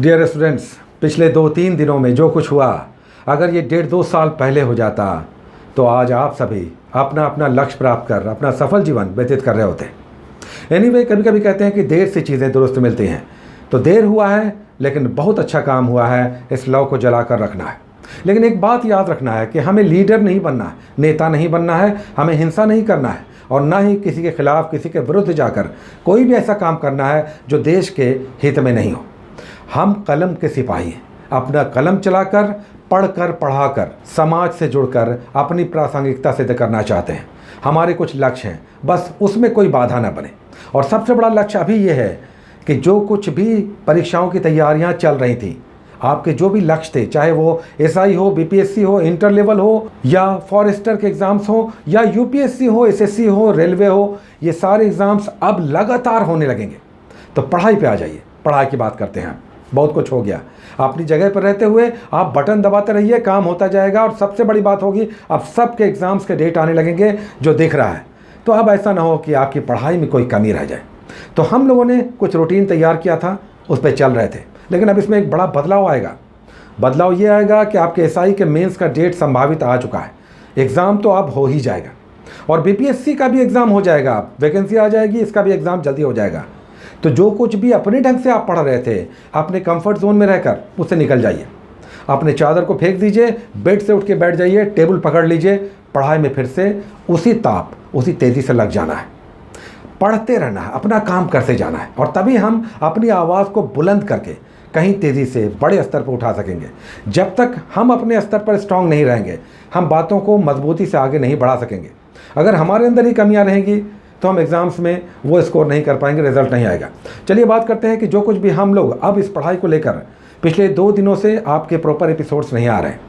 Dear students, पिछले 2-3 दिनों में जो कुछ हुआ, अगर ये 1.5-2 साल पहले हो जाता तो आज आप सभी अपना अपना लक्ष्य प्राप्त कर अपना सफल जीवन व्यतीत कर रहे होते। एनीवे, कभी कभी कहते हैं कि देर से चीज़ें दुरुस्त मिलती हैं, तो देर हुआ है लेकिन बहुत अच्छा काम हुआ है। इस लौ को जला कर रखना है। लेकिन एक बात याद रखना है कि हमें लीडर नहीं बनना है, नेता नहीं बनना है, हमें हिंसा नहीं करना है और ना ही किसी के खिलाफ, किसी के विरुद्ध जाकर कोई भी ऐसा काम करना है जो देश के हित में नहीं हो। हम कलम के सिपाही हैं। अपना कलम चलाकर, पढ़कर, पढ़ाकर, समाज से जुड़कर अपनी प्रासंगिकता सिद्ध करना चाहते हैं। हमारे कुछ लक्ष्य हैं, बस उसमें कोई बाधा न बने। और सबसे बड़ा लक्ष्य अभी ये है कि जो कुछ भी परीक्षाओं की तैयारियां चल रही थी, आपके जो भी लक्ष्य थे, चाहे वो एसआई हो, बीपीएससी हो, इंटर लेवल हो, या फॉरेस्टर के एग्ज़ाम्स हो, या यूपीएससी हो, एसएससी हो, रेलवे हो, ये सारे एग्ज़ाम्स अब लगातार होने लगेंगे। तो पढ़ाई पे आ जाइए। पढ़ाई की बात करते हैं। बहुत कुछ हो गया। अपनी जगह पर रहते हुए आप बटन दबाते रहिए, काम होता जाएगा। और सबसे बड़ी बात होगी, अब सबके एग्ज़ाम्स के डेट आने लगेंगे जो दिख रहा है। तो अब ऐसा ना हो कि आपकी पढ़ाई में कोई कमी रह जाए। तो हम लोगों ने कुछ रूटीन तैयार किया था, उस पर चल रहे थे। लेकिन अब इसमें एक बड़ा बदलाव आएगा। बदलाव ये आएगा कि आपके एसआई के मेंस का डेट संभावित आ चुका है। एग्ज़ाम तो अब हो ही जाएगा और बीपीएससी का भी एग्ज़ाम हो जाएगा। वैकेंसी आ जाएगी, इसका भी एग्ज़ाम जल्दी हो जाएगा। तो जो कुछ भी अपने ढंग से आप पढ़ रहे थे, अपने कंफर्ट जोन में रहकर उससे निकल जाइए। अपने चादर को फेंक दीजिए, बेड से उठ के बैठ जाइए, टेबल पकड़ लीजिए। पढ़ाई में फिर से उसी ताप, उसी तेज़ी से लग जाना है। पढ़ते रहना है, अपना काम करते जाना है। और तभी हम अपनी आवाज़ को बुलंद करके कहीं तेज़ी से बड़े स्तर पर उठा सकेंगे। जब तक हम अपने स्तर पर स्ट्रांग नहीं रहेंगे, हम बातों को मजबूती से आगे नहीं बढ़ा सकेंगे। अगर हमारे अंदर ही कमियां रहेंगी तो हम एग्ज़ाम्स में वो स्कोर नहीं कर पाएंगे, रिजल्ट नहीं आएगा। चलिए बात करते हैं कि जो कुछ भी हम लोग अब इस पढ़ाई को लेकर पिछले 2 दिनों से आपके प्रॉपर एपिसोड्स नहीं आ रहे हैं।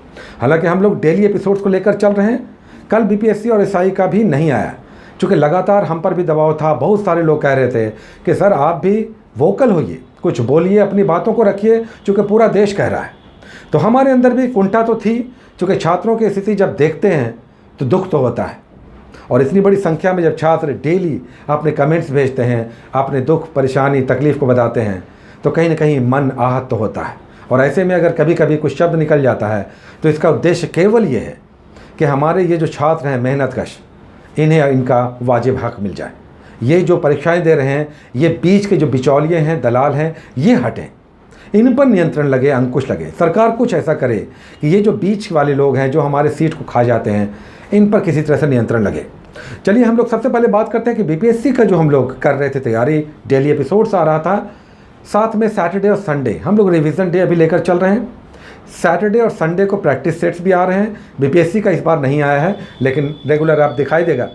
हालांकि हम लोग डेली एपिसोड्स को लेकर चल रहे हैं। कल बीपीएससी और एसआई का भी नहीं आया, चूँकि लगातार हम पर भी दबाव था। बहुत सारे लोग कह रहे थे कि सर आप भी वोकल होइए, कुछ बोलिए, अपनी बातों को रखिए, चूँकि पूरा देश कह रहा है। तो हमारे अंदर भी कुंठा तो थी, चूँकि छात्रों की स्थिति जब देखते हैं तो दुख तो होता है। और इतनी बड़ी संख्या में जब छात्र डेली अपने कमेंट्स भेजते हैं, अपने दुख, परेशानी, तकलीफ़ को बताते हैं, तो कहीं ना कहीं मन आहत तो होता है। और ऐसे में अगर कभी कभी कुछ शब्द निकल जाता है तो इसका उद्देश्य केवल ये है कि हमारे ये जो छात्र हैं मेहनतकश, इन्हें इनका वाजिब हक मिल जाए। ये जो परीक्षाएं दे रहे हैं, ये बीच के जो बिचौलिए हैं, दलाल हैं, ये हटें, इन पर नियंत्रण लगे, अंकुश लगे। सरकार कुछ ऐसा करे कि ये जो बीच वाले लोग हैं, जो हमारे सीट को खा जाते हैं, इन पर किसी तरह से नियंत्रण लगे। चलिए हम लोग सबसे पहले बात करते हैं कि बीपीएससी का जो हम लोग कर रहे थे तैयारी, डेली एपिसोड्स आ रहा था, साथ में सैटरडे और संडे हम लोग रिवीजन डे अभी लेकर चल रहे हैं। सैटरडे और संडे को प्रैक्टिस सेट्स भी आ रहे हैं। बीपीएससी का इस बार नहीं आया है, लेकिन रेगुलर आप दिखाई देगा।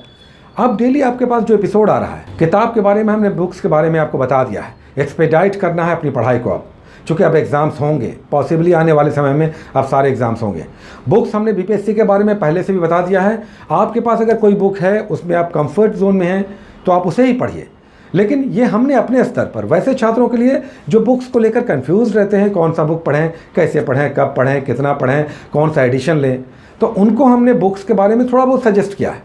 अब डेली आपके पास जो एपिसोड आ रहा है, किताब के बारे में हमने, बुक्स के बारे में आपको बता दिया है। एक्सपेडाइट करना है अपनी पढ़ाई को अब, चूँकि अब एग्ज़ाम्स होंगे, पॉसिबली आने वाले समय में अब सारे एग्ज़ाम्स होंगे। बुक्स हमने बीपीएससी के बारे में पहले से भी बता दिया है। आपके पास अगर कोई बुक है, उसमें आप कंफर्ट जोन में हैं, तो आप उसे ही पढ़िए। लेकिन ये हमने अपने स्तर पर वैसे छात्रों के लिए जो बुक्स को लेकर कंफ्यूज रहते हैं, कौन सा बुक पढ़ें, कैसे पढ़ें, कब पढ़ें, कितना पढ़ें, कौन सा एडिशन लें, तो उनको हमने बुक्स के बारे में थोड़ा बहुत सजेस्ट किया है।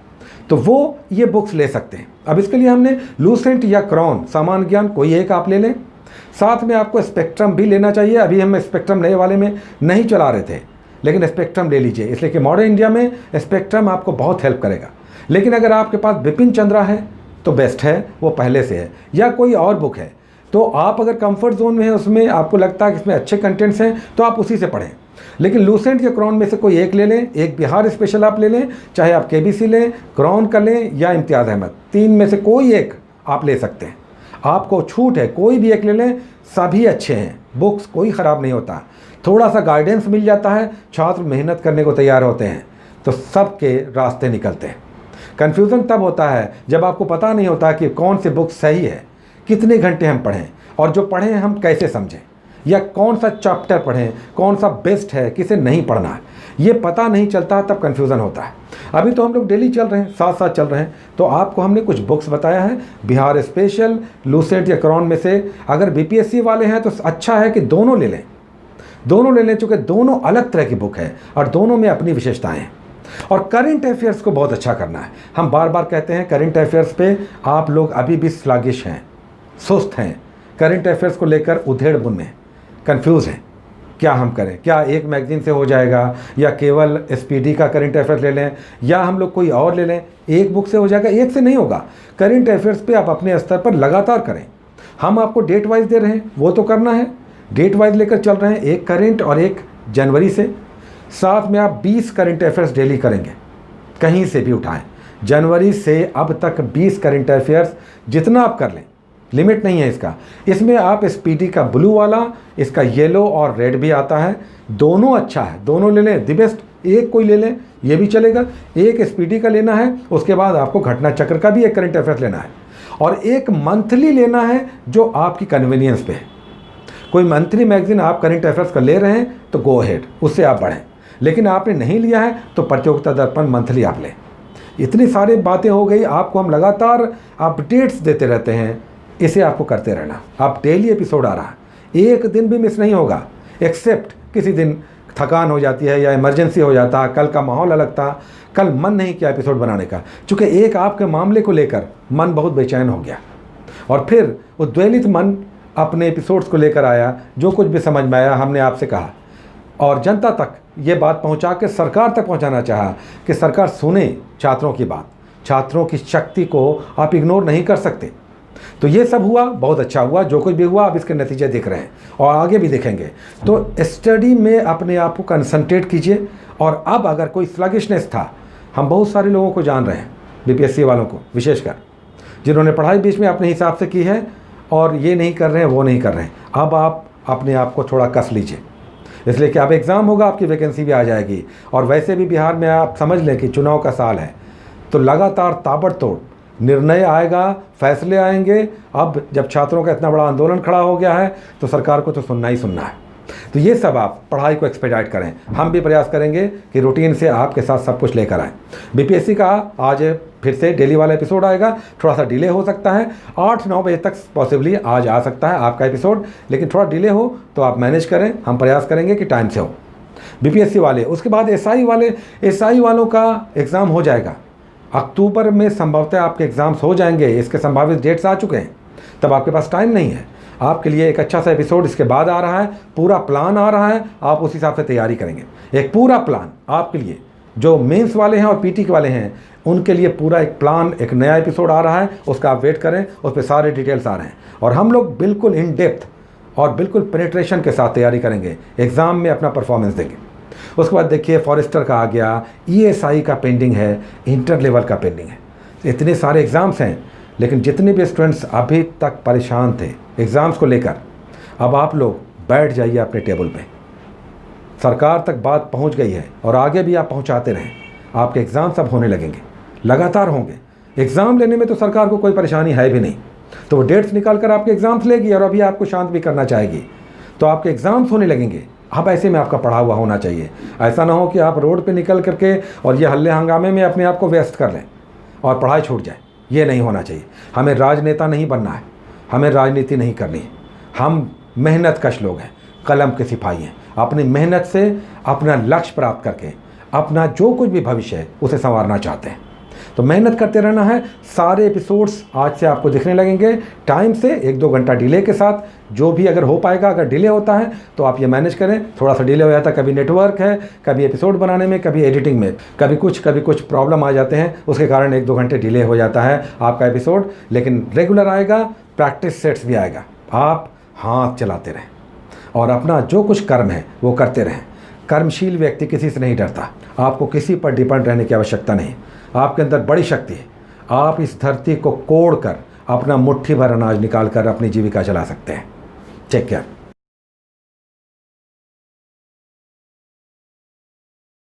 तो वो ये बुक्स ले सकते हैं। अब इसके लिए हमने लूसेंट या क्रॉन, सामान्य ज्ञान, कोई एक आप ले लें। साथ में आपको स्पेक्ट्रम भी लेना चाहिए। अभी हम स्पेक्ट्रम नए वाले में नहीं चला रहे थे, लेकिन स्पेक्ट्रम ले लीजिए, इसलिए कि मॉडर्न इंडिया में स्पेक्ट्रम आपको बहुत हेल्प करेगा। लेकिन अगर आपके पास बिपिन चंद्रा है तो बेस्ट है, वो पहले से है, या कोई और बुक है, तो आप अगर कंफर्ट जोन में है, उसमें आपको लगता है कि इसमें अच्छे कंटेंट्स हैं, तो आप उसी से पढ़ें। लेकिन लूसेंट या क्रॉन में से कोई एक ले लें। एक बिहार स्पेशल आप ले लें, चाहे आप केबीसी लें, क्रॉन का लें या इम्तियाज़ अहमद, 3 में से कोई एक आप ले सकते हैं। आपको छूट है, कोई भी एक ले लें, सभी अच्छे हैं। बुक्स कोई ख़राब नहीं होता, थोड़ा सा गाइडेंस मिल जाता है, छात्र मेहनत करने को तैयार होते हैं, तो सबके रास्ते निकलते हैं। कन्फ्यूज़न तब होता है जब आपको पता नहीं होता कि कौन सी बुक सही है, कितने घंटे हम पढ़ें, और जो पढ़ें हम कैसे समझें, या कौन सा चैप्टर पढ़ें, कौन सा बेस्ट है, किसे नहीं पढ़ना है, ये पता नहीं चलता, तब कन्फ्यूज़न होता है। अभी तो हम लोग डेली चल रहे हैं, साथ साथ चल रहे हैं, तो आपको हमने कुछ बुक्स बताया है, बिहार स्पेशल, लूसेंट या क्रॉन में से। अगर बीपीएससी वाले हैं तो अच्छा है कि दोनों ले लें, दोनों ले लें, चूँकि दोनों अलग तरह की बुक है और दोनों में अपनी विशेषताएँ हैं। और करंट अफेयर्स को बहुत अच्छा करना है। हम बार बार कहते हैं करंट अफेयर्स पे आप लोग अभी भी स्लगिश हैं, सुस्त हैं, करंट अफेयर्स को लेकर उधेड़ बुन में। कंफ्यूज हैं क्या हम करें, क्या एक मैगजीन से हो जाएगा या केवल एसपीडी का करंट अफेयर्स ले लें या हम लोग कोई और ले लें, एक बुक से हो जाएगा, एक से नहीं होगा। करंट अफेयर्स पे आप अपने स्तर पर लगातार करें। हम आपको डेट वाइज दे रहे हैं, वो तो करना है, डेट वाइज लेकर चल रहे हैं, एक करंट और एक जनवरी से। साथ में आप 20 करंट अफेयर्स डेली करेंगे, कहीं से भी उठाएं। जनवरी से अब तक 20 करंट अफेयर्स जितना आप कर लें, लिमिट नहीं है इसका। इसमें आप एसपीडी का ब्लू वाला, इसका येलो और रेड भी आता है, दोनों अच्छा है, दोनों ले लें, दी बेस्ट। एक कोई ले लें ये भी चलेगा, एक एसपीडी का लेना है, उसके बाद आपको घटना चक्र का भी एक करंट अफेयर्स लेना है, और एक मंथली लेना है जो आपकी कन्वीनियंस पे है। कोई मंथली मैगजीन आप करंट अफेयर्स का ले रहे हैं तो गो अहेड, उससे आप बढ़ें, लेकिन आपने नहीं लिया है तो प्रतियोगिता दर्पण मंथली आप लें। इतनी सारी बातें हो गई, आपको हम लगातार अपडेट्स देते रहते हैं, इसे आपको करते रहना। आप डेली एपिसोड आ रहा है, एक दिन भी मिस नहीं होगा, एक्सेप्ट किसी दिन थकान हो जाती है या इमरजेंसी हो जाता है, कल का माहौल अलग था, कल मन नहीं किया एपिसोड बनाने का, चूँकि एक आपके मामले को लेकर मन बहुत बेचैन हो गया और फिर उद्वेलित मन अपने एपिसोड्स को लेकर आया, जो कुछ भी समझ में आया हमने आपसे कहा और जनता तक ये बात पहुंचा के सरकार तक पहुंचाना चाहा कि सरकार सुने छात्रों की बात, छात्रों की शक्ति को आप इग्नोर नहीं कर सकते। तो ये सब हुआ, बहुत अच्छा हुआ, जो कुछ भी हुआ अब इसके नतीजे दिख रहे हैं और आगे भी दिखेंगे। तो स्टडी में अपने आप को कंसंट्रेट कीजिए। और अब अगर कोई स्लगिशनेस था, हम बहुत सारे लोगों को जान रहे हैं, बीपीएससी वालों को विशेषकर, जिन्होंने पढ़ाई बीच में अपने हिसाब से की है और ये नहीं कर रहे हैं वो नहीं कर रहे हैं, अब आप अपने आप को थोड़ा कस लीजिए, इसलिए कि अब एग्ज़ाम होगा, आपकी वैकेंसी भी आ जाएगी। और वैसे भी बिहार में आप समझ लें कि चुनाव का साल है, तो लगातार ताबड़तोड़ निर्णय आएगा, फैसले आएंगे। अब जब छात्रों का इतना बड़ा आंदोलन खड़ा हो गया है तो सरकार को तो सुनना ही सुनना है। तो ये सब आप पढ़ाई को एक्सपेडाइट करें, हम भी प्रयास करेंगे कि रूटीन से आपके साथ सब कुछ लेकर आएँ। बीपीएससी का आज फिर से डेली वाला एपिसोड आएगा, थोड़ा सा डिले हो सकता है, 8-9 बजे तक पॉसिबली आज आ सकता है आपका एपिसोड, लेकिन थोड़ा डिले हो तो आप मैनेज करें, हम प्रयास करेंगे कि टाइम से हो। बीपीएससी वाले, उसके बाद एसआई वालों का एग्ज़ाम हो जाएगा अक्टूबर में, संभवतः आपके एग्ज़ाम्स हो जाएंगे, इसके संभावित डेट्स आ चुके हैं, तब आपके पास टाइम नहीं है। आपके लिए एक अच्छा सा एपिसोड इसके बाद आ रहा है, पूरा प्लान आ रहा है, आप उस हिसाब से तैयारी करेंगे। एक पूरा प्लान आपके लिए, जो मेंस वाले हैं और पीटी के वाले हैं उनके लिए पूरा एक प्लान, एक नया एपिसोड आ रहा है, उसका आप वेट करें, उस पर सारे डिटेल्स आ रहे हैं और हम लोग बिल्कुल इन डेप्थ और बिल्कुल पेनिट्रेशन के साथ तैयारी करेंगे, एग्ज़ाम में अपना परफॉर्मेंस देंगे। उसके बाद देखिए फॉरेस्टर का आ गया, ईएसआई का पेंडिंग है, इंटर लेवल का पेंडिंग है, इतने सारे एग्ज़ाम्स हैं। लेकिन जितने भी स्टूडेंट्स अभी तक परेशान थे एग्ज़ाम्स को लेकर, अब आप लोग बैठ जाइए अपने टेबल पे, सरकार तक बात पहुंच गई है और आगे भी आप पहुंचाते रहें। आपके एग्ज़ाम्स अब होने लगेंगे, लगातार होंगे। एग्ज़ाम लेने में तो सरकार को कोई परेशानी है भी नहीं, तो वो डेट्स निकाल कर आपके एग्ज़ाम्स लेगी और अभी आपको शांत भी करना चाहेगी, तो आपके एग्ज़ाम्स होने लगेंगे। अब ऐसे में आपका पढ़ा हुआ होना चाहिए, ऐसा ना हो कि आप रोड पे निकल करके और ये हल्ले हंगामे में अपने आप को व्यस्त कर लें और पढ़ाई छूट जाए, ये नहीं होना चाहिए। हमें राजनेता नहीं बनना है, हमें राजनीति नहीं करनी है, हम मेहनत कश लोग हैं, कलम के सिपाही हैं। अपनी मेहनत से अपना लक्ष्य प्राप्त करके अपना जो कुछ भी भविष्य है उसे संवारना चाहते हैं, तो मेहनत करते रहना है। सारे एपिसोड्स आज से आपको दिखने लगेंगे टाइम से, 1-2 घंटा डिले के साथ, जो भी अगर हो पाएगा। अगर डिले होता है तो आप ये मैनेज करें, थोड़ा सा डिले हो जाता है, कभी नेटवर्क है, कभी एपिसोड बनाने में, कभी एडिटिंग में, कभी कुछ प्रॉब्लम आ जाते हैं, उसके कारण 1-2 घंटे डिले हो जाता है आपका एपिसोड, लेकिन रेगुलर आएगा, प्रैक्टिस सेट्स भी आएगा। आप हाथ चलाते रहें और अपना जो कुछ कर्म है वो करते रहें। कर्मशील व्यक्ति किसी से नहीं डरता, आपको किसी पर डिपेंड रहने की आवश्यकता नहीं। आपके अंदर बड़ी शक्ति है, आप इस धरती को कोड़ कर अपना मुट्ठी भर अनाज निकाल कर अपनी जीविका चला सकते हैं। Take care.